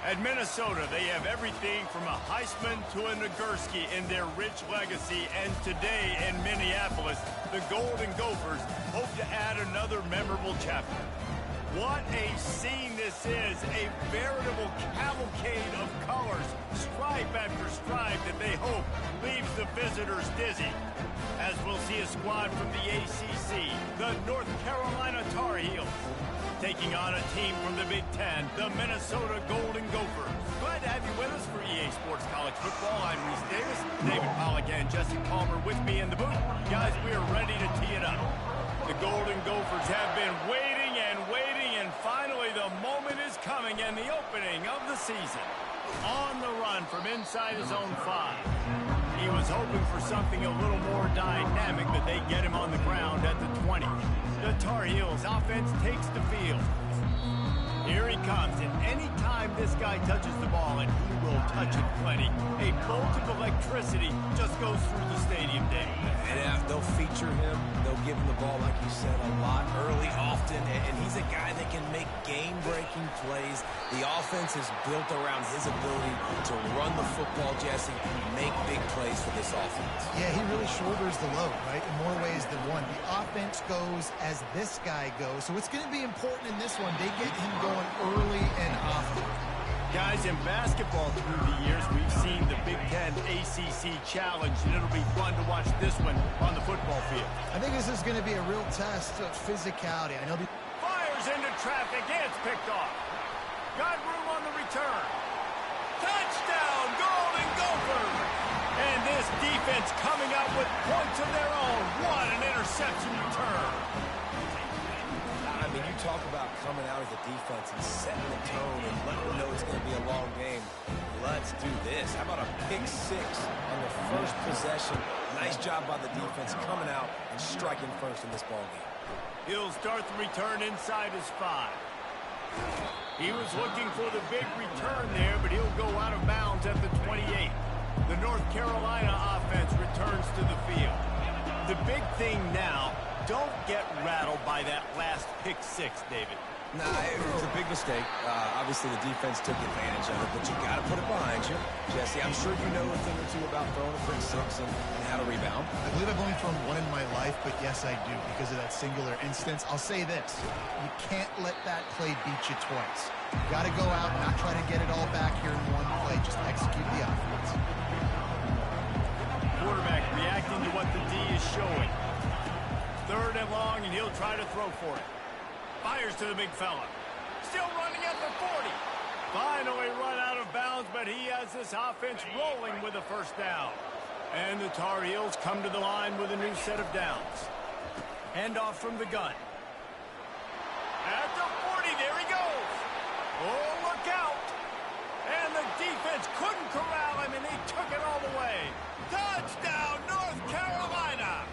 At Minnesota, they have everything from a Heisman to a Nagurski in their rich legacy. And today in Minneapolis, the Golden Gophers hope to add another memorable chapter. What a scene this is, a veritable cavalcade of colors, stripe after stripe that they hope leaves the visitors dizzy. As we'll see a squad from the ACC, the North Carolina Tar Heels, taking on a team from the Big Ten, the Minnesota Golden Gophers. Glad to have you with us for EA Sports College Football. I'm Reese Davis, David Pollack and Jesse Palmer with me in the booth. Guys, we are ready to tee it up. The Golden Gophers have been waiting and waiting, and finally the moment is coming and the opening of the season. On the run from inside his own 5. He was hoping for something a little more dynamic, but they get him on the ground at the 20. The Tar Heels offense takes the field. Here he comes, and any time this guy touches the ball, and he will touch it plenty, a bolt of electricity just goes through the stadium, Dave. And they'll feature him. They'll give him the ball, like you said, a lot, early, often, and he's a guy that can make game-breaking plays. The offense is built around his ability to run the football, Jesse, make big plays for this offense. Yeah, he really shoulders the load, right, in more ways than one. The offense goes as this guy goes, so it's going to be important in this one. They get him going early and often. Guys, in basketball through the years, we've seen the Big Ten ACC Challenge, and it'll be fun to watch this one on the football field. I think this is going to be a real test of physicality. I know fires into traffic, it's picked off. Got room on the return. Touchdown, Golden Gophers! And this defense coming out with points of their own. What an interception return. I mean, you talk about coming out as a defense and setting the tone and letting them know it's going to be a long game. Let's do this. How about a pick 6 on the first possession? Nice job by the defense coming out and striking first in this ballgame. He'll start the return inside his 5. He was looking for the big return there, but he'll go out of bounds at the 28. The North Carolina offense returns to the field. The big thing now, don't get rattled by that last pick 6, David. Nah, it was a big mistake. Obviously, the defense took advantage of it, but you got to put it behind you. Jesse, I'm sure you know a thing or two about throwing a pick 6 and how to rebound. I believe I've only thrown one in my life, but yes, I do, because of that singular instance. I'll say this. You can't let that play beat you twice. You got to go out and not try to get it all back here in one play. Just execute the offense. Quarterback reacting to what the D is showing. 3rd and long, and he'll try to throw for it. Fires to the big fella. Still running at the 40. Finally run out of bounds, but he has this offense rolling with a first down. And the Tar Heels come to the line with a new set of downs. Handoff from the gun. At the 40, there he goes. Oh, look out. And the defense couldn't corral him, and he took it all the way. Touchdown, North Carolina.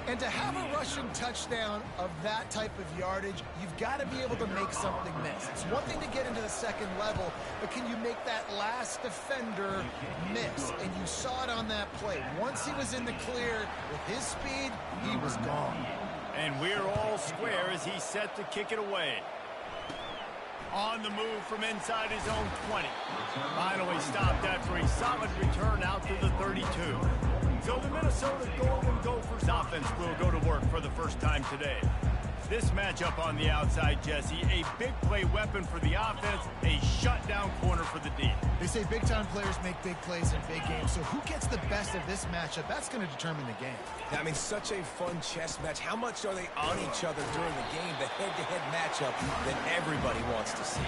And to have a rushing touchdown of that type of yardage, you've got to be able to make something miss. It's one thing to get into the second level, but can you make that last defender miss? And you saw it on that play. Once he was in the clear with his speed, he was gone. And we're all square as he's set to kick it away. On the move from inside his own 20. Finally stopped after a solid return out to the 32. So the Minnesota Golden Gophers offense will go to work for the first time today. This matchup on the outside, Jesse, a big play weapon for the offense, a shutdown corner for the D. They say big-time players make big plays in big games, so who gets the best of this matchup? That's going to determine the game. I mean, such a fun chess match. How much are they on each other during the game? The head-to-head matchup that everybody wants to see.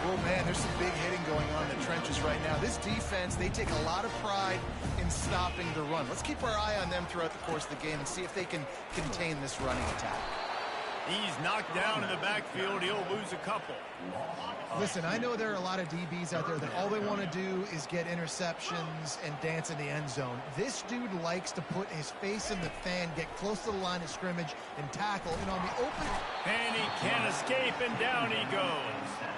Oh, man, there's some big hitting going on in the trenches right now. This defense, they take a lot of pride in stopping the run. Let's keep our eye on them throughout the course of the game and see if they can contain this running attack. He's knocked down in the backfield. He'll lose a couple. Listen, I know there are a lot of DBs out there that all they want to do is get interceptions and dance in the end zone. This dude likes to put his face in the fan, get close to the line of scrimmage, and tackle. And on the open... And he can't escape, and down he goes.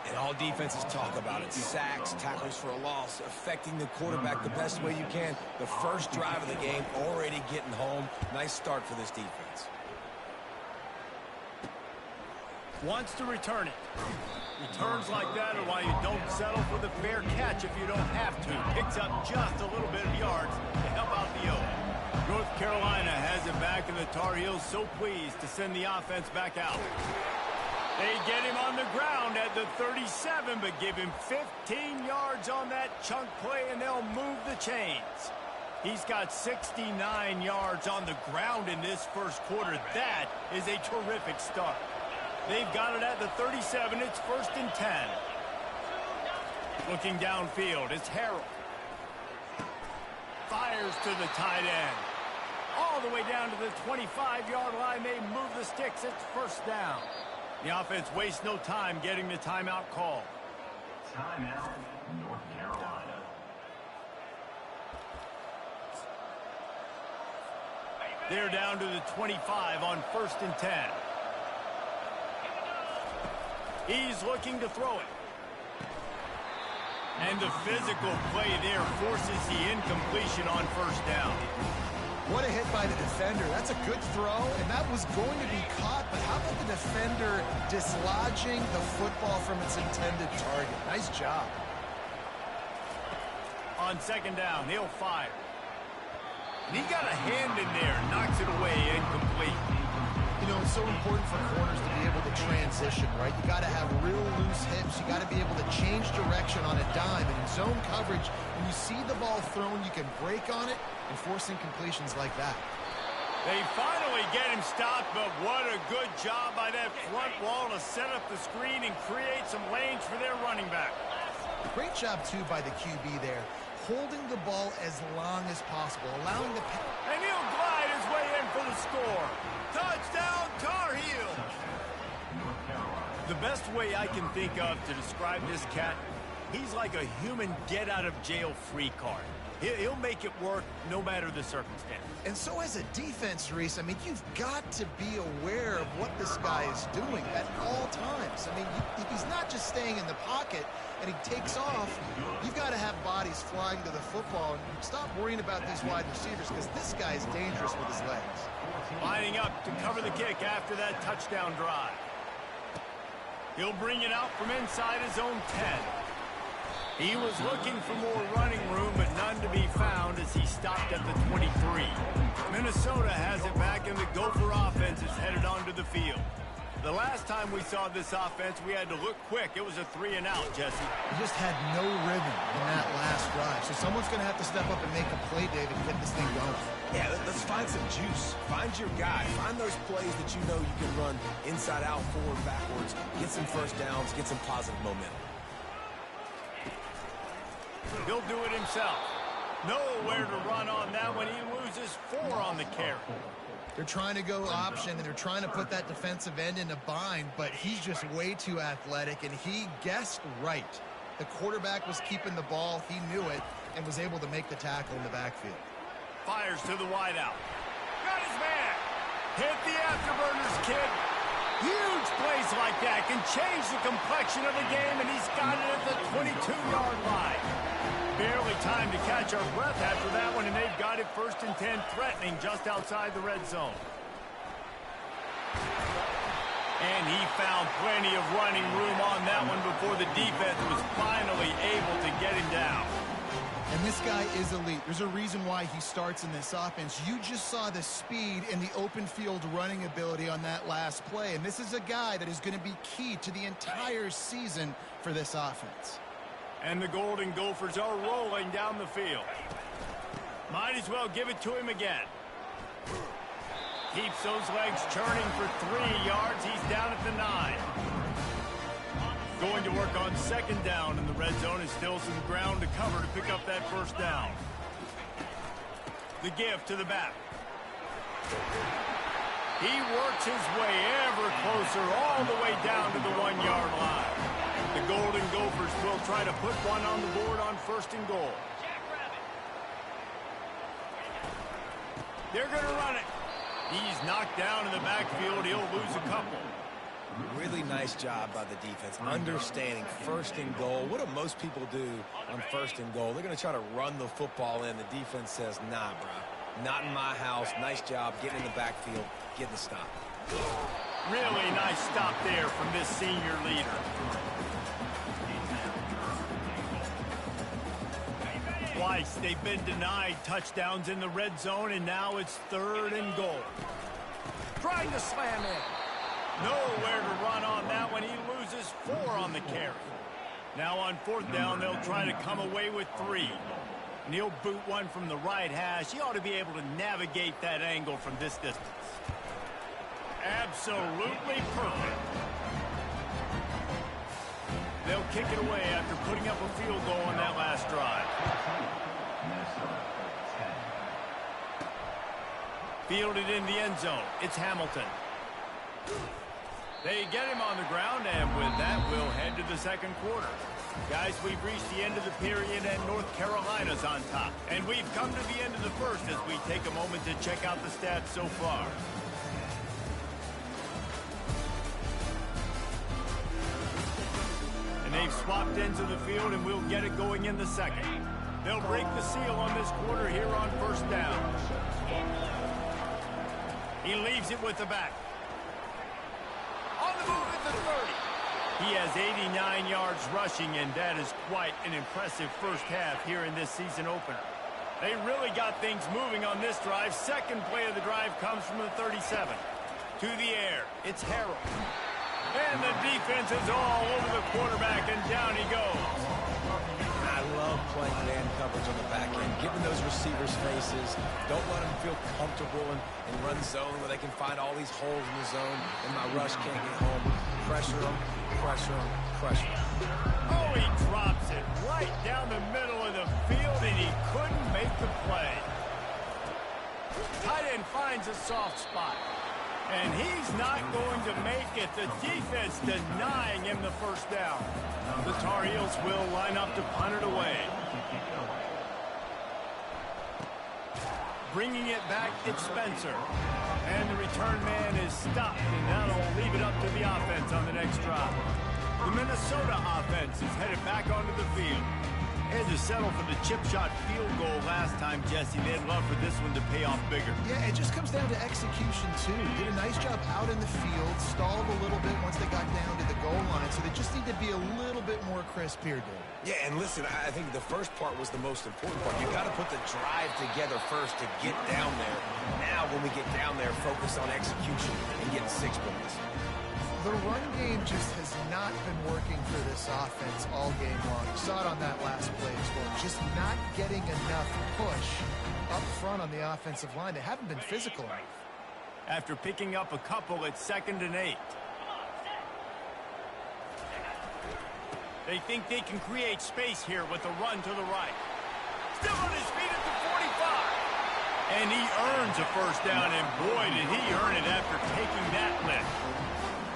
And all defenses talk about it. Sacks, tackles for a loss, affecting the quarterback the best way you can. The first drive of the game, already getting home. Nice start for this defense. Wants to return it. Returns like that are why you don't settle for the fair catch if you don't have to. Picks up just a little bit of yards to help out the O. North Carolina has it back, and the Tar Heels so pleased to send the offense back out. They get him on the ground at the 37, but give him 15 yards on that chunk play, and they'll move the chains. He's got 69 yards on the ground in this first quarter. That is a terrific start. They've got it at the 37. It's 1st and 10. Looking downfield, it's Harrell. Fires to the tight end. All the way down to the 25-yard line. They move the sticks. It's 1st down. The offense wastes no time getting the timeout call. Timeout, North Carolina. They're down to the 25 on 1st and 10. He's looking to throw it. And the physical play there forces the incompletion on 1st down. What a hit by the defender. That's a good throw, and that was going to be caught, but how about the defender dislodging the football from its intended target? Nice job. On 2nd down, he'll fire. And he got a hand in there, knocks it away, incomplete. You know, it's so important for corners to be able to transition, right? You got to have real loose hips. You got to be able to change direction on a dime. And in zone coverage, when you see the ball thrown, you can break on it and force incompletions like that. They finally get him stopped, but what a good job by that front wall to set up the screen and create some lanes for their running back. Great job, too, by the QB there, holding the ball as long as possible, allowing the... And he'll glide his way in for the score. Touchdown, Tar Heels! The best way I can think of to describe this cat, he's like a human get-out-of-jail-free card. He'll make it work no matter the circumstance. And so as a defense, Reese, I mean, you've got to be aware of what this guy is doing at all times. I mean, if he's not just staying in the pocket and he takes off, you've got to have bodies flying to the football and stop worrying about these wide receivers because this guy is dangerous with his legs. Lining up to cover the kick after that touchdown drive. He'll bring it out from inside his own 10. He was looking for more running room, but none to be found as he stopped at the 23. Minnesota has it back, and the Gopher offense is headed onto the field. The last time we saw this offense, we had to look quick. It was a 3-and-out, Jesse. He just had no rhythm in that last drive. So someone's going to have to step up and make a play, David, and get this thing going. Yeah, let's find some juice. Find your guy. Find those plays that you know you can run inside out, forward, backwards. Get some 1st downs. Get some positive momentum. He'll do it himself. Nowhere to run on that one. He loses 4 on the carry. They're trying to go option, and they're trying to put that defensive end in a bind, but he's just way too athletic, and he guessed right. The quarterback was keeping the ball. He knew it and was able to make the tackle in the backfield. Fires to the wideout. Got his man. Hit the afterburners, kid. Huge plays like that can change the complexion of the game, and he's got it at the 22-yard line. Barely time to catch our breath after that one, and they've got it 1st and 10, threatening just outside the red zone. And he found plenty of running room on that one before the defense was finally able to get him down. And this guy is elite. There's a reason why he starts in this offense. You just saw the speed and the open field running ability on that last play. And this is a guy that is going to be key to the entire season for this offense. And the Golden Gophers are rolling down the field. Might as well give it to him again. Keeps those legs churning for 3 yards. He's down at the 9. Going to work on 2nd down in the red zone, and still some ground to cover to pick up that 1st down. The give to the back. He works his way ever closer all the way down to the 1-yard line. The Golden Gophers will try to put one on the board on 1st and goal. They're going to run it. He's knocked down in the backfield. He'll lose a couple. Really nice job by the defense, understanding 1st and goal. What do most people do on 1st and goal? They're going to try to run the football in. The defense says, nah, bro, not in my house. Nice job getting in the backfield, getting the stop. Really nice stop there from this senior leader. Twice they've been denied touchdowns in the red zone, and now it's 3rd and goal. Trying to slam in. Nowhere to run on that one. He loses 4 on the carry. Now on 4th down, they'll try to come away with 3. And he'll boot one from the right hash. He ought to be able to navigate that angle from this distance. Absolutely perfect. They'll kick it away after putting up a field goal on that last drive. Fielded in the end zone. It's Hamilton. They get him on the ground, and with that, we'll head to the 2nd quarter. Guys, we've reached the end of the period, and North Carolina's on top. And we've come to the end of the 1st as we take a moment to check out the stats so far. And they've swapped ends of the field, and we'll get it going in the 2nd. They'll break the seal on this quarter here on 1st down. He leaves it with the back. On the move at the 30. He has 89 yards rushing, and that is quite an impressive first half here in this season opener. They really got things moving on this drive. 2nd play of the drive comes from the 37. To the air, it's Harold. And the defense is all over the quarterback, and down he goes. I love playing man coverage on the back end, giving those receivers faces. Don't let them feel comfortable in run zone where they can find all these holes in the zone, and my rush can't get home. Pressure them, pressure them, pressure them. Oh, he drops it right down the middle of the field, and he couldn't make the play. Tight end finds a soft spot. And he's not going to make it. The defense denying him the 1st down. The Tar Heels will line up to punt it away. Bringing it back, it's Spencer. And the return man is stopped, and that'll leave it up to the offense on the next drive. The Minnesota offense is headed back onto the field. They had to settle for the chip shot field goal last time, Jesse. They'd love for this one to pay off bigger. Yeah, it just comes down to execution, too. Did a nice job out in the field, stalled a little bit once they got down to the goal line, so they just need to be a little bit more crisp here, Dave. Yeah, and listen, I think the first part was the most important part. You got to put the drive together first to get down there. Now, when we get down there, focus on execution and getting 6 points. The run game just has not been working for this offense all game long. You saw it on that last play as well. Just not getting enough push up front on the offensive line. They haven't been physical enough. After picking up a couple, it's 2nd and 8. They think they can create space here with a run to the right. Still on his feet at the 45. And he earns a 1st down, and boy, did he earn it after taking that lift.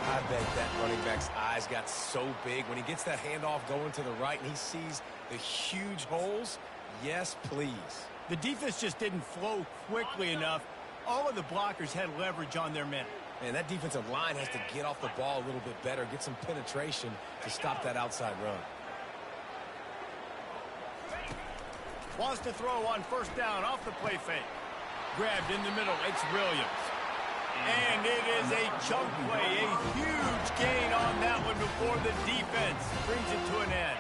I bet that running back's eyes got so big when he gets that handoff going to the right and he sees the huge holes. Yes, please. The defense just didn't flow quickly enough. All of the blockers had leverage on their men. Man, that defensive line has to get off the ball a little bit better, get some penetration to stop that outside run. Wants to throw on 1st down off the play fake. Grabbed in the middle. It's Williams. And it is a chunk play, a huge gain on that one before the defense brings it to an end.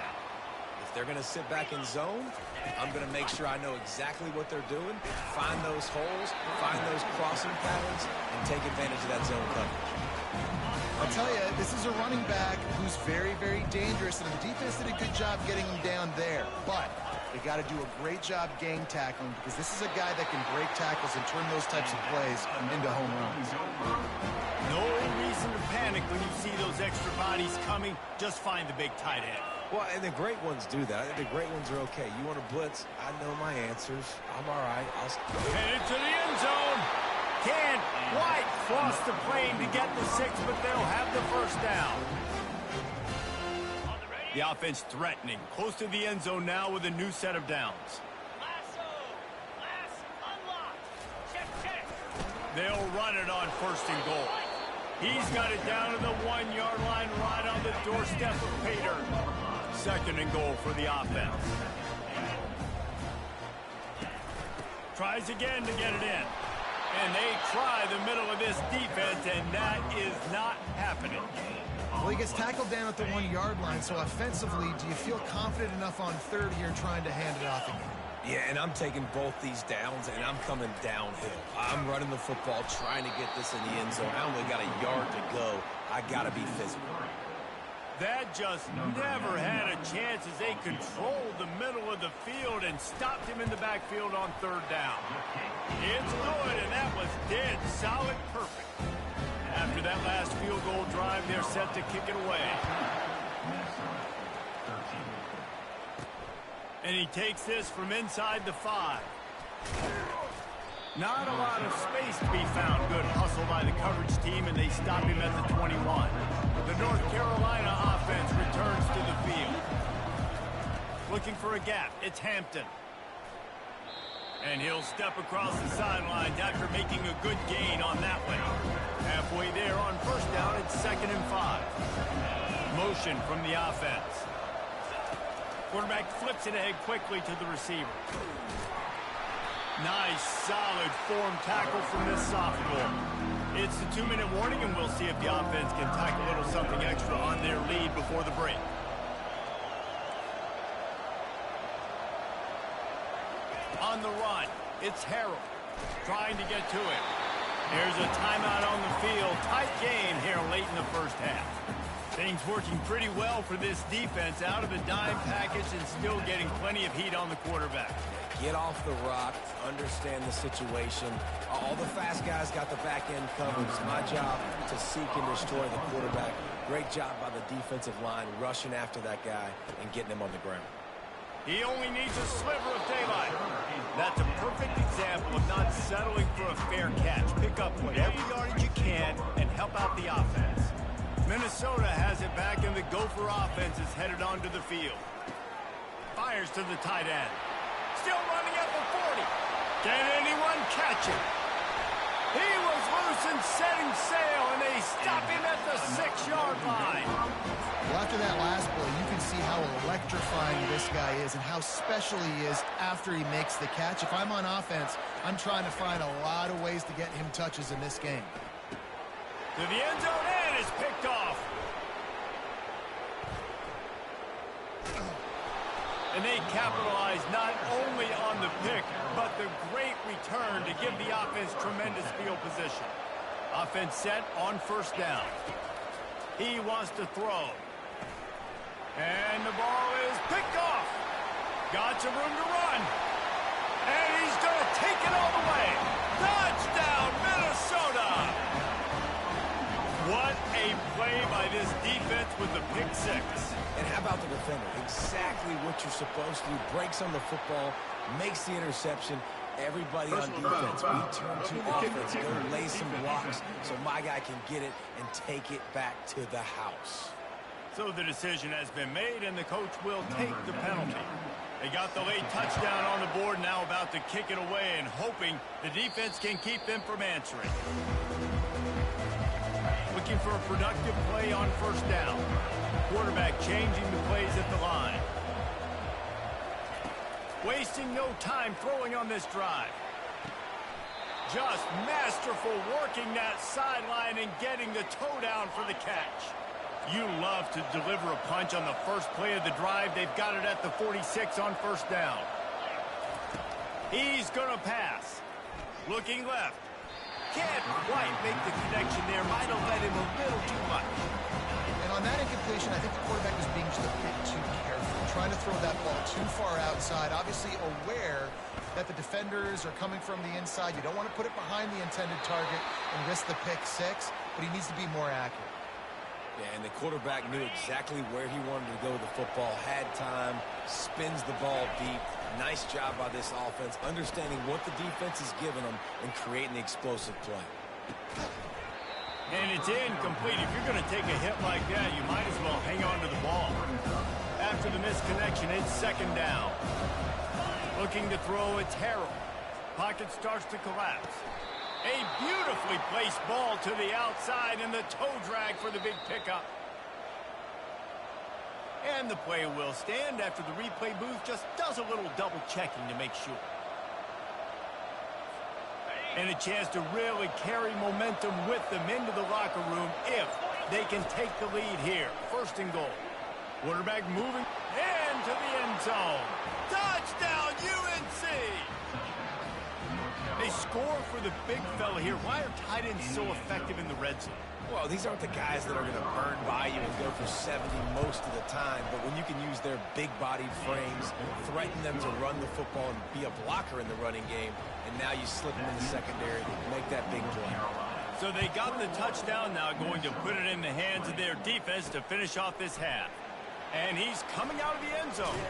If they're going to sit back in zone, I'm going to make sure I know exactly what they're doing, find those holes, find those crossing patterns, and take advantage of that zone coverage. I'll tell you, this is a running back who's very, very dangerous, and the defense did a good job getting him down there. But they got to do a great job gang tackling because this is a guy that can break tackles and turn those types of plays into home runs. No reason to panic when you see those extra bodies coming. Just find the big tight end. Well, and the great ones do that. I think the great ones are okay. You want to blitz? I know my answers. I'm all right. Headed to the end zone. Can't quite cross the plane to get the 6, but they'll have the 1st down. The offense threatening, close to the end zone now with a new set of downs. They'll run it on 1st and goal. He's got it down to the 1-yard line right on the doorstep of Pater. 2nd and goal for the offense. Tries again to get it in. And they try the middle of this defense, and that is not happening. Well, he gets tackled down at the 1-yard line, so offensively, do you feel confident enough on third here trying to hand it off again? Yeah, and I'm taking both these downs, and I'm coming downhill. I'm running the football, trying to get this in the end zone. I only got a yard to go. I got to be physical. That just never had a chance as they controlled the middle of the field and stopped him in the backfield on third down. It's good, and that was dead solid perfect. After that last field goal drive, they're set to kick it away. And he takes this from inside the 5. Not a lot of space to be found. Good hustle by the coverage team, and they stop him at the 21. The North Carolina offense returns to the field. Looking for a gap. It's Hampton. And he'll step across the sidelines after making a good gain on that one. Halfway there on first down, it's 2nd and 5. Motion from the offense. Quarterback flips it ahead quickly to the receiver. Nice, solid form tackle from this sophomore. It's the 2-minute warning, and we'll see if the offense can tack a little something extra on their lead before the break. On the run, it's Harold trying to get to it. There's a timeout on the field. Tight game here late in the first half. Things working pretty well for this defense, out of the dime package and still getting plenty of heat on the quarterback. Get off the rock, understand the situation. All the fast guys got the back end covered. It's my job to seek and destroy the quarterback. Great job by the defensive line rushing after that guy and getting him on the ground. He only needs a sliver of daylight. That's a perfect example of not settling for a fair catch. Pick up whatever yardage you can and help out the offense. Minnesota has it back, and the Gopher offense is headed onto the field. Fires to the tight end. Still running at the 40. Can anyone catch him? He was loose and setting sail, and they stop him at the 6-yard line. Well, after that last play, you can see how electrifying this guy is and how special he is after he makes the catch. If I'm on offense, I'm trying to find a lot of ways to get him touches in this game. To the end zone, and is picked off. And they capitalize not only on the pick, but the great return to give the offense tremendous field position. Offense set on first down. He wants to throw. And the ball is picked off. Got some room to run. And he's going to take it all the way. Touchdown, Minnesota! What a play by this defense with the pick 6. And how about the defender? Exactly what you're supposed to do. Breaks on the football, makes the interception. Everybody on defense, we turn to offense, go lay some blocks so my guy can get it and take it back to the house. So the decision has been made, and the coach will take the penalty. They got the late touchdown on the board, now about to kick it away and hoping the defense can keep them from answering. Looking for a productive play on first down. Quarterback changing the plays at the line. Wasting no time throwing on this drive. Just masterful working that sideline and getting the toe down for the catch. You love to deliver a punch on the first play of the drive. They've got it at the 46 on first down. He's going to pass. Looking left. Can't quite make the connection there. Might have led him a little too much. And on that incompletion, I think the quarterback was being just a bit too careful, trying to throw that ball too far outside, obviously aware that the defenders are coming from the inside. You don't want to put it behind the intended target and risk the pick 6, but he needs to be more accurate. Yeah, and the quarterback knew exactly where he wanted to go with the football, had time, spins the ball deep. Nice job by this offense, understanding what the defense is giving them and creating the explosive play. And it's incomplete. If you're going to take a hit like that, you might as well hang on to the ball. After the misconnection, it's second down. Looking to throw, it's Harold. Pocket starts to collapse. A beautifully placed ball to the outside and the toe drag for the big pickup. And the play will stand after the replay booth just does a little double checking to make sure. and a chance to really carry momentum with them into the locker room if they can take the lead here. First and goal. Quarterback moving into the end zone. Touchdown, UNC! They score for the big fella here. Why are tight ends so effective in the red zone? Well, these aren't the guys that are going to burn by you and go for 70 most of the time, but when you can use their big-bodied frames, threaten them to run the football and be a blocker in the running game, and now you slip them in the secondary, make that big play. So they got the touchdown, now going to put it in the hands of their defense to finish off this half. And he's coming out of the end zone.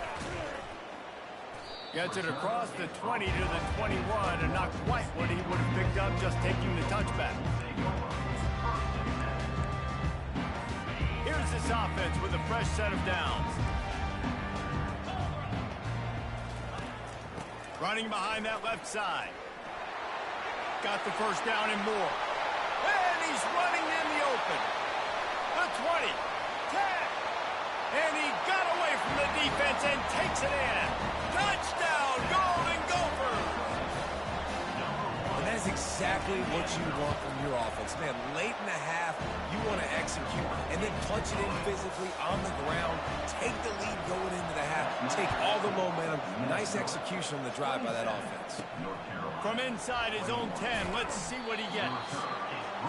Gets it across the 20 to the 21, and not quite what he would have picked up just taking the touchback. Here's this offense with a fresh set of downs. Running behind that left side. Got the first down and more. And he's running in the open. The 20, 10. And he got away from the defense and takes it in. Touchdown, Golden Gophers! And that's exactly what you want from your offense. Man, late in the half, you want to execute and then punch it in physically on the ground. Take the lead going into the half. Take all the momentum. Nice execution on the drive by that offense. From inside his own 10, let's see what he gets.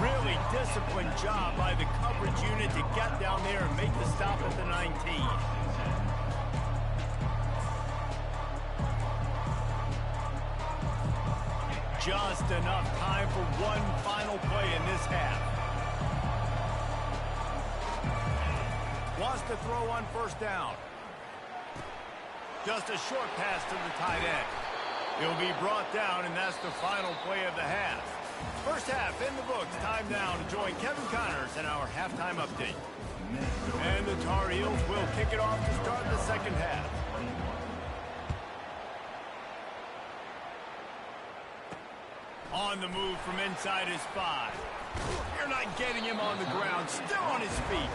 Really disciplined job by the coverage unit to get down there and make the stop at the 19. Just enough time for one final play in this half. Wants to throw on first down. Just a short pass to the tight end. He'll be brought down, and that's the final play of the half. First half in the books. Time now to join Kevin Connors in our halftime update. And the Tar Heels will kick it off to start the second half. On the move from inside his 5. You're not getting him on the ground. Still on his feet.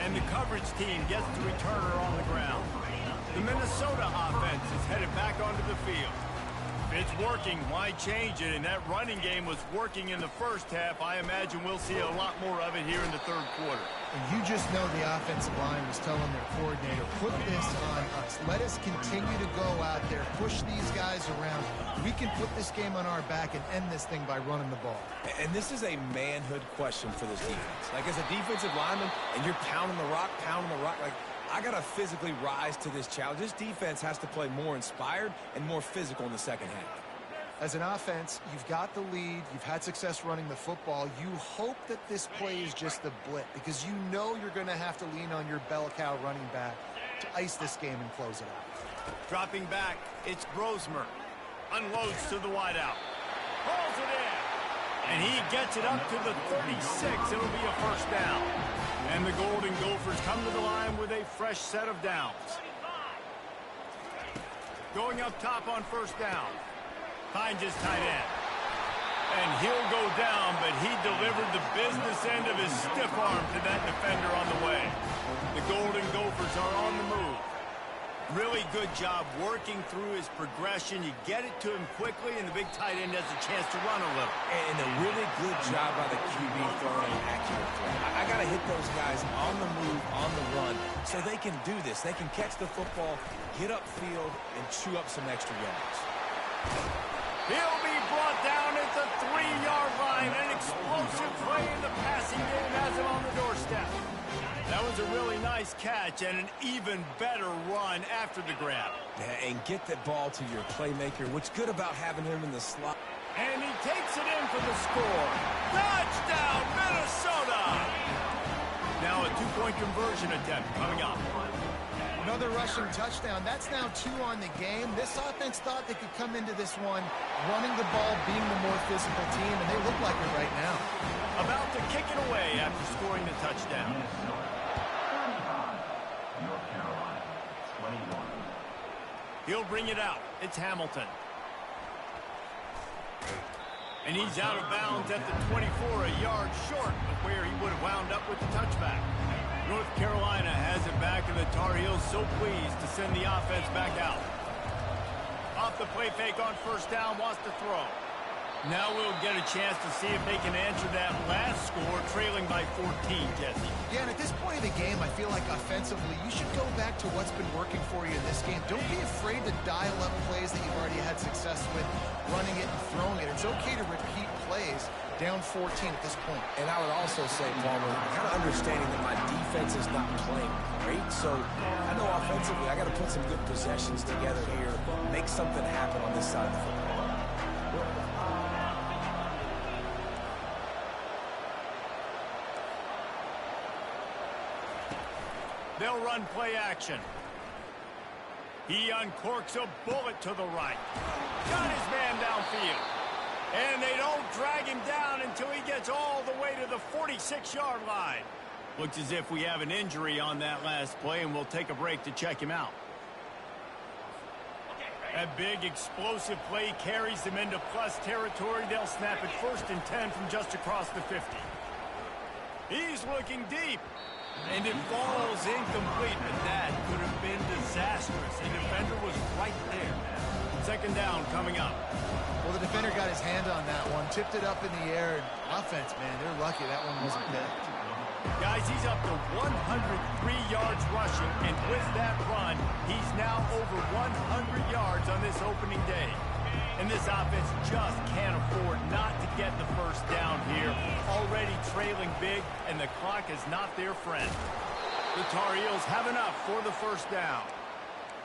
And the coverage team gets the returner on the ground. The Minnesota offense is headed back onto the field. If it's working, why change it? And that running game was working in the first half. I imagine we'll see a lot more of it here in the third quarter. And you just know the offensive line was telling their coordinator, put this on us. Let us continue to go out there, push these guys around. We can put this game on our back and end this thing by running the ball. And this is a manhood question for this defense. Like, as a defensive lineman, and you're pounding the rock, like, I got to physically rise to this challenge. This defense has to play more inspired and more physical in the second half. As an offense, you've got the lead. You've had success running the football. You hope that this play is just a blip because you know you're going to have to lean on your bell cow running back to ice this game and close it out. Dropping back, it's Brosmer. Unloads to the wideout. Pulls it in. And he gets it up to the 36. It'll be a first down. And the Golden Gophers come to the line with a fresh set of downs. Going up top on first down. Finds his tight end. And he'll go down, but he delivered the business end of his stiff arm to that defender on the way. The Golden Gophers are on the move. Really good job working through his progression. You get it to him quickly, and the big tight end has a chance to run a little. And a really good job by the QB throwing an accurate throw. I got to hit those guys on the move, on the run, so they can do this. They can catch the football, get upfield, and chew up some extra yards. He'll be brought down at the 3-yard line. An explosive play in the passing game has him on the doorstep. That was a really nice catch and an even better run after the grab. Yeah, and get the ball to your playmaker. What's good about having him in the slot? And he takes it in for the score. Touchdown, Minnesota! Now a two-point conversion attempt coming up. Another rushing touchdown. That's now 2 on the game. This offense thought they could come into this one running the ball, being the more physical team, and they look like it right now. About to kick it away after scoring the touchdown. North Carolina, 21. He'll bring it out. It's Hamilton. And he's out of bounds at the 24, a yard short of where he would have wound up with the touchback. North Carolina has it back, and the Tar Heels so pleased to send the offense back out. Off the play fake on first down, wants to throw. Now we'll get a chance to see if they can answer that last score, trailing by 14, Jesse. Yeah, and at this point of the game, I feel like offensively, you should go back to what's been working for you in this game. Don't be afraid to dial up plays that you've already had success with, running it and throwing it. It's okay to repeat plays down 14 at this point. And I would also say, Palmer, kind of understanding that my defense is not playing great, so I know offensively I got to put some good possessions together here, make something happen on this side of the football. They'll run play action. He uncorks a bullet to the right. Got his man downfield. And they don't drag him down until he gets all the way to the 46-yard line. Looks as if we have an injury on that last play, and we'll take a break to check him out. A big explosive play carries them into plus territory. They'll snap it 1st and 10 from just across the 50. He's looking deep. And it falls incomplete, but that could have been disastrous. The defender was right there. 2nd down coming up. Well, the defender got his hand on that one, tipped it up in the air. And offense, man, they're lucky that one wasn't picked. Guys, he's up to 103 yards rushing, and with that run, he's now over 100 yards on this opening day. And this offense just can't afford not to get the 1st down here. Already trailing big, and the clock is not their friend. The Tar Heels have enough for the 1st down.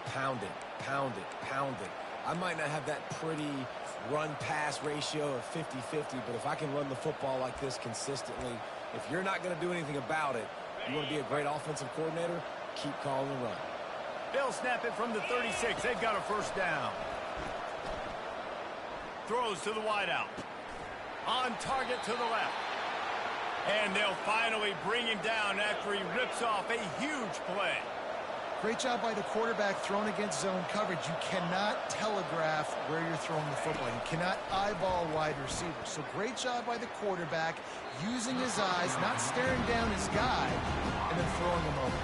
Pound it, pound it, pound it. I might not have that pretty run-pass ratio of 50-50, but if I can run the football like this consistently, if you're not going to do anything about it, you want to be a great offensive coordinator, keep calling the run. They'll snap it from the 36. They've got a 1st down. Throws to the wideout. On target to the left. And they'll finally bring him down after he rips off a huge play. Great job by the quarterback thrown against zone coverage. You cannot telegraph where you're throwing the football. You cannot eyeball wide receivers. So great job by the quarterback using his eyes, not staring down his guy, and then throwing him over.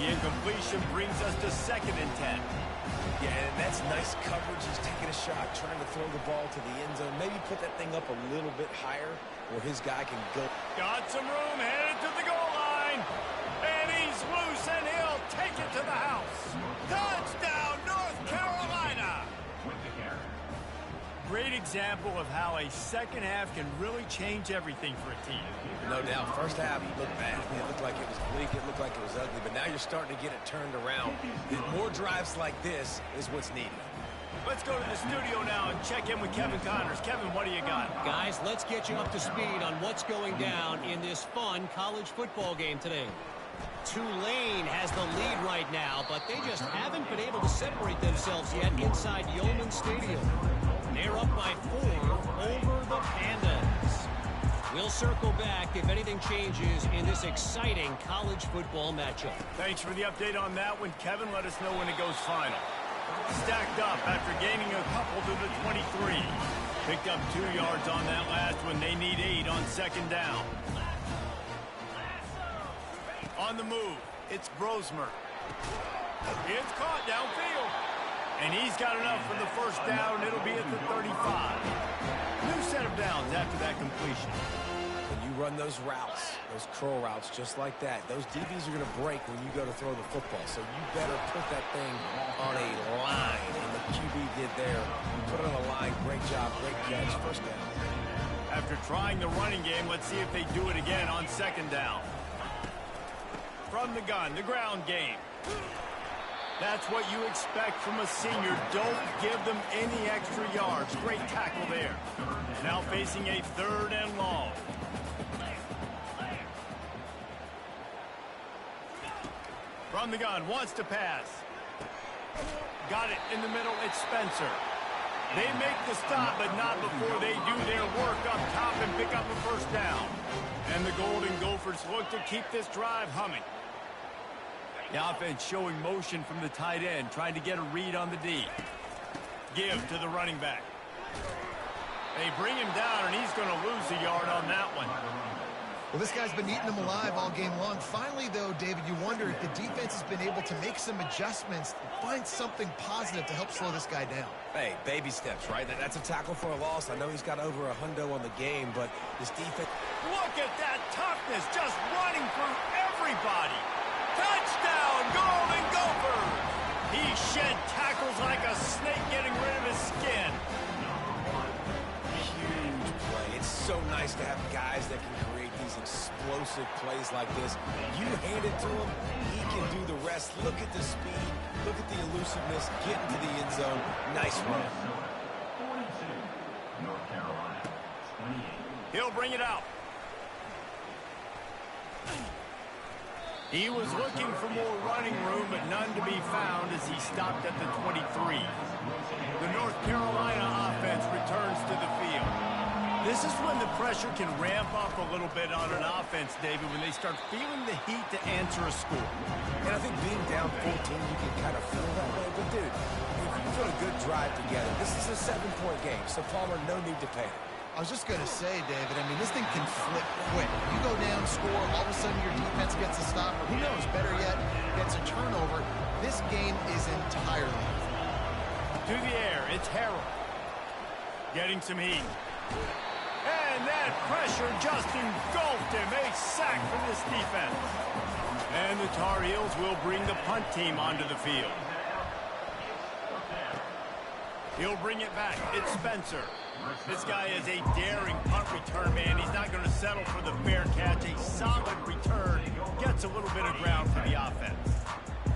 The incompletion brings us to 2nd and 10. Yeah, and that's nice coverage. He's taking a shot, trying to throw the ball to the end zone. Maybe put that thing up a little bit higher where his guy can go. Got some room, headed to the goal line. And he's loose, and he'll take it to the house. Touchdown, North Carolina. Great example of how a 2nd half can really change everything for a team. No doubt. 1st half, it looked bad. It looked like it was bleak. It looked like it was ugly. But now you're starting to get it turned around. More drives like this is what's needed. Let's go to the studio now and check in with Kevin Connors. Kevin, what do you got? Guys, let's get you up to speed on what's going down in this fun college football game today. Tulane has the lead right now, but they just haven't been able to separate themselves yet inside Yeoman Stadium. They're up by 4 over the Pandas. We'll circle back if anything changes in this exciting college football matchup. Thanks for the update on that one, Kevin. Let us know when it goes final. Stacked up after gaining a couple to the 23. Picked up 2 yards on that last one. They need 8 on 2nd down. On the move, it's Brosmer. It's caught downfield. And he's got enough for the 1st down. It'll be at the 35. New set of downs after that completion. When you run those routes, those curl routes just like that, those DBs are going to break when you go to throw the football. So you better put that thing on a line. And the QB did there. You put it on a line. Great job. Great catch. 1st down. After trying the running game, let's see if they do it again on 2nd down. From the gun, the ground game. That's what you expect from a senior. Don't give them any extra yards. Great tackle there. Now facing a 3rd and long. From the gun, wants to pass. Got it in the middle, it's Spencer. They make the stop, but not before they do their work up top and pick up a 1st down. And the Golden Gophers look to keep this drive humming. The offense showing motion from the tight end, trying to get a read on the D. Give to the running back. They bring him down, and he's going to lose a yard on that one. Well, this guy's been eating them alive all game long. Finally, though, David, you wonder if the defense has been able to make some adjustments, find something positive to help slow this guy down. Hey, baby steps, right? That's a tackle for a loss. I know he's got over $100 on the game, but this defense... Look at that toughness, just running through everybody. Touchdown, Golden Gophers! He shed tackles like a snake getting rid of his skin. Huge play. It's so nice to have guys that can create these explosive plays like this. You hand it to him, he can do the rest. Look at the speed. Look at the elusiveness. Get into the end zone. Nice run. 42, North Carolina, 28. He'll bring it out. He was looking for more running room, but none to be found as he stopped at the 23. The North Carolina offense returns to the field. This is when the pressure can ramp up a little bit on an offense, David, when they start feeling the heat to answer a score. And I think being down 14, you can kind of feel that way. But, dude, if you put a good drive together, this is a 7-point game, so Palmer, no need to panic. I was just going to say, David, I mean, this thing can flip quick. You go down, score, all of a sudden your defense gets a stop, or who knows, better yet, gets a turnover. This game is entirely. To the air, it's Harrell. Getting some heat. And that pressure just engulfed him. A sack for this defense. And the Tar Heels will bring the punt team onto the field. He'll bring it back. It's Spencer. This guy is a daring punt return man. He's not going to settle for the fair catch. A solid return gets a little bit of ground for the offense.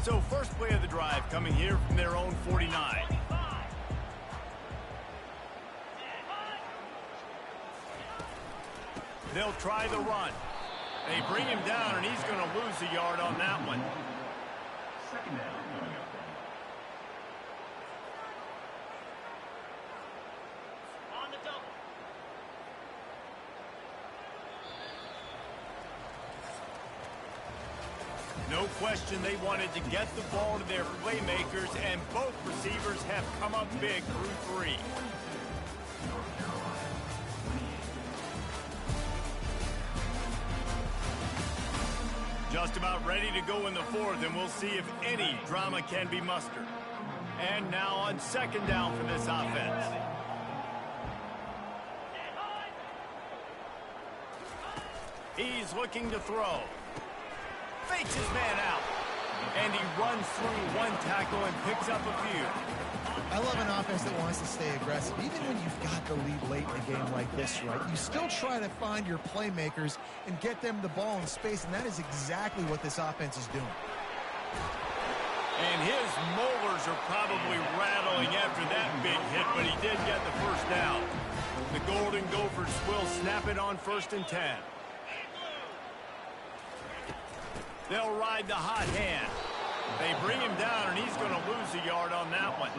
So first play of the drive coming here from their own 49. They'll try the run. They bring him down, and he's going to lose a yard on that one. Second down coming up. No question they wanted to get the ball to their playmakers, and both receivers have come up big through 3. Just about ready to go in the 4th, and we'll see if any drama can be mustered. And now on second down for this offense. He's looking to throw. Fakes his man out. And he runs through one tackle and picks up a few. I love an offense that wants to stay aggressive. Even when you've got the lead late in a game like this, right? You still try to find your playmakers and get them the ball in space, and that is exactly what this offense is doing. And his molars are probably rattling after that big hit, but he did get the first down. The Golden Gophers will snap it on 1st and 10. They'll ride the hot hand. They bring him down, and he's going to lose a yard on that one.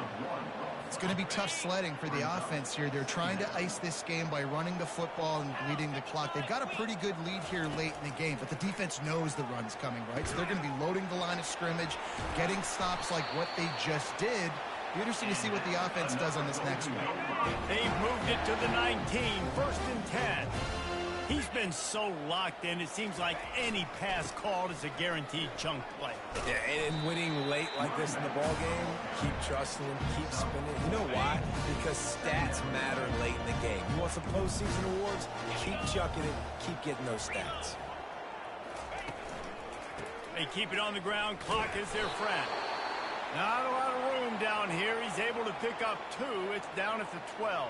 It's going to be tough sledding for the offense here. They're trying to ice this game by running the football and bleeding the clock. They've got a pretty good lead here late in the game, but the defense knows the run's coming, right? So they're going to be loading the line of scrimmage, getting stops like what they just did. Be interesting to see what the offense does on this next one. They've moved it to the 19, 1st and 10. He's been so locked in, it seems like any pass called is a guaranteed chunk play. Yeah, and winning late like this in the ball game, keep trusting him, keep spinning. You know why? Because stats matter late in the game. You want some postseason awards? Keep chucking it, keep getting those stats. They keep it on the ground. Clock is their friend. Not a lot of room down here. He's able to pick up 2. It's down at the 12.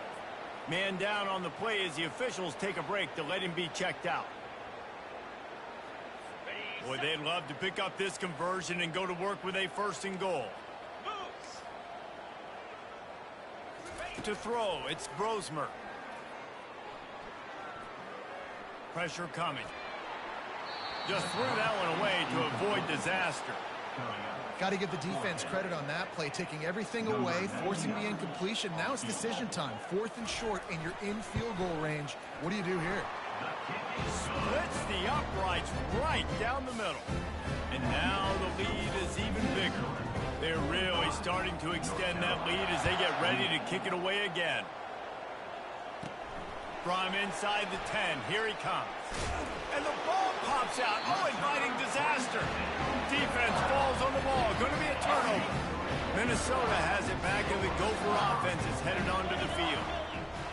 Man down on the play as the officials take a break to let him be checked out. Boy, they'd love to pick up this conversion and go to work with a 1st and goal. To throw, it's Brosmer. Pressure coming. Just threw that one away to avoid disaster. Got to give the defense credit on that play, taking everything away, forcing the incompletion. Now it's decision time. 4th and short, and you're in field goal range. What do you do here? Splits the uprights right down the middle. And now the lead is even bigger. They're really starting to extend that lead as they get ready to kick it away again. From inside the 10, here he comes. And the ball pops out. Oh, inviting disaster. Defense falls on the ball. Going to be a turnover. Minnesota has it back, and the Gopher offense is headed onto the field.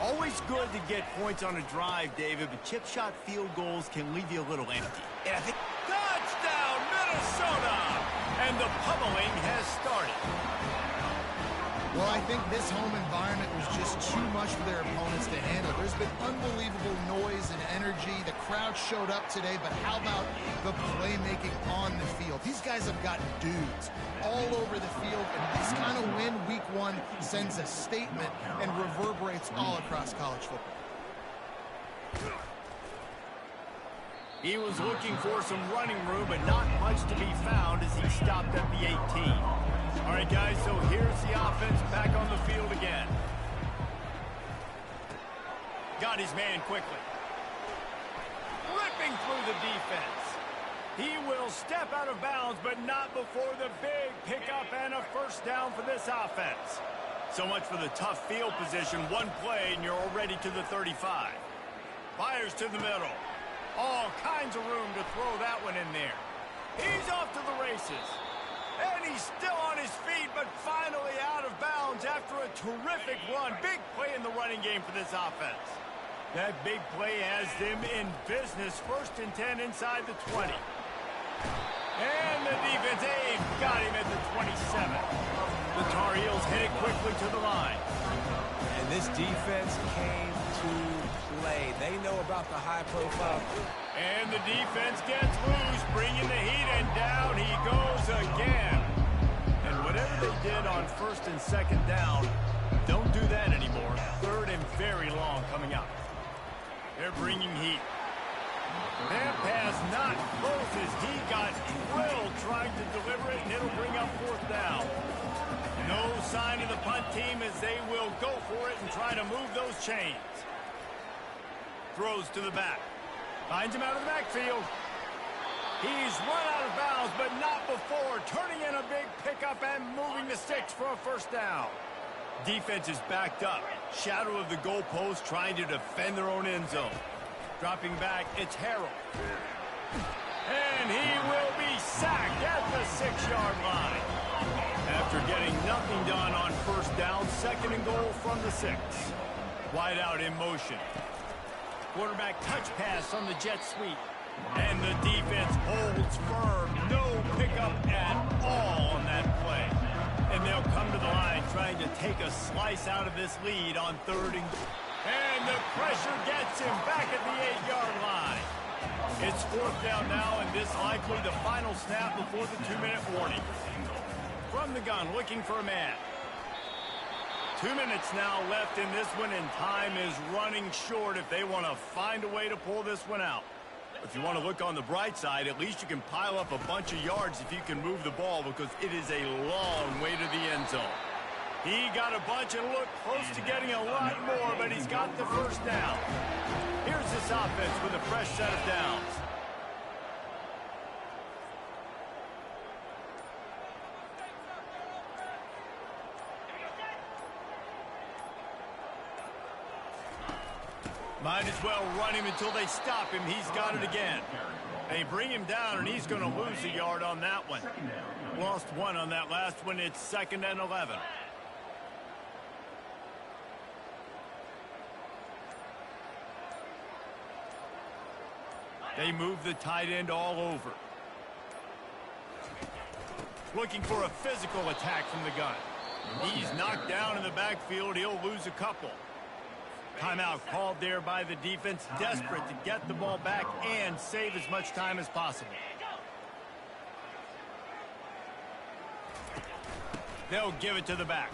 Always good to get points on a drive, David, but chip shot field goals can leave you a little empty. And I think touchdown, Minnesota! And the pummeling has started. Well, I think this home environment was just too much for their opponents to handle. There's been unbelievable noise and energy. The crowd showed up today, but how about the playmaking on the field? These guys have got dudes all over the field, and this kind of win week one sends a statement and reverberates all across college football. He was looking for some running room, but not much to be found as he stopped at the 18. All right, guys, so here's the offense back on the field again. Got his man quickly. Ripping through the defense. He will step out of bounds, but not before the big pickup and a first down for this offense. So much for the tough field position. One play, and you're already to the 35. Fires to the middle. All kinds of room to throw that one in there. He's off to the races. And he's still on his feet, but finally out of bounds after a terrific run. Big play in the running game for this offense. That big play has them in business. 1st and 10 inside the 20. And the defense, got him at the 27. The Tar Heels hit it quickly to the line. And this defense came to play. They know about the high profile. And the defense gets loose, bringing the heat, and down he goes again. And whatever they did on 1st and 2nd down, don't do that anymore. 3rd and very long coming up. They're bringing heat. That pass not close as he got drilled trying to deliver it, and it'll bring up 4th down. No sign of the punt team as they will go for it and try to move those chains. Throws to the back. Finds him out of the backfield. He's run out of bounds, but not before. Turning in a big pickup and moving the sticks for a first down. Defense is backed up. Shadow of the goalpost trying to defend their own end zone. Dropping back, it's Harrell. And he will be sacked at the 6-yard line. After getting nothing done on first down, 2nd and goal from the 6. Wide out in motion. Quarterback touch pass on the jet sweep. And the defense holds firm. No pickup at all on that play. And they'll come to the line trying to take a slice out of this lead on 3rd and goal. And the pressure gets him back at the 8-yard line. It's 4th down now, and this likely the final snap before the 2-minute warning. From the gun, looking for a man. 2 minutes now left in this one, and time is running short if they want to find a way to pull this one out. If you want to look on the bright side, at least you can pile up a bunch of yards if you can move the ball, because it is a long way to the end zone. He got a bunch and looked close to getting a lot more, but he's got the first down. Here's this offense with a fresh set of downs. Might as well run him until they stop him. He's got it again. They bring him down, and he's going to lose a yard on that one. Lost 1 on that last one. It's 2nd and 11. They move the tight end all over. Looking for a physical attack from the gun. He's knocked down in the backfield. He'll lose a couple. Timeout called there by the defense, desperate to get the ball back and save as much time as possible. They'll give it to the back.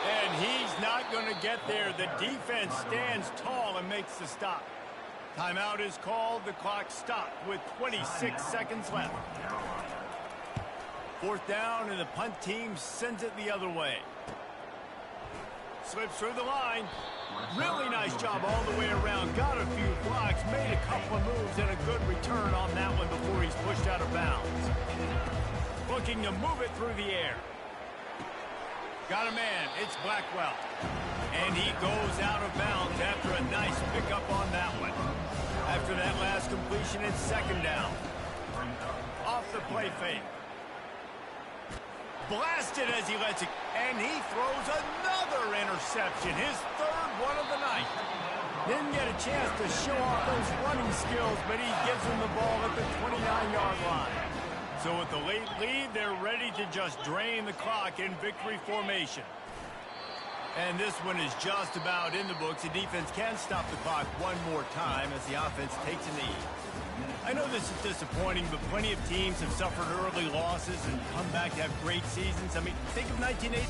And he's not going to get there. The defense stands tall and makes the stop. Timeout is called. The clock stopped with 26 seconds left. 4th down, and the punt team sends it the other way. Slips through the line. Really nice job all the way around. Got a few blocks, made a couple of moves, and a good return on that one before he's pushed out of bounds. Looking to move it through the air. Got a man. It's Blackwell. And he goes out of bounds after a nice pickup on that one. After that last completion, it's second down. Off the play fake. Blasted as he lets it. And he throws another interception. His third one of the night. Didn't get a chance to show off those running skills, but he gives him the ball at the 29-yard line. So with the late lead, they're ready to just drain the clock in victory formation. And this one is just about in the books. The defense can stop the clock one more time as the offense takes a knee. I know this is disappointing, but plenty of teams have suffered early losses and come back to have great seasons. I mean, think of 1980.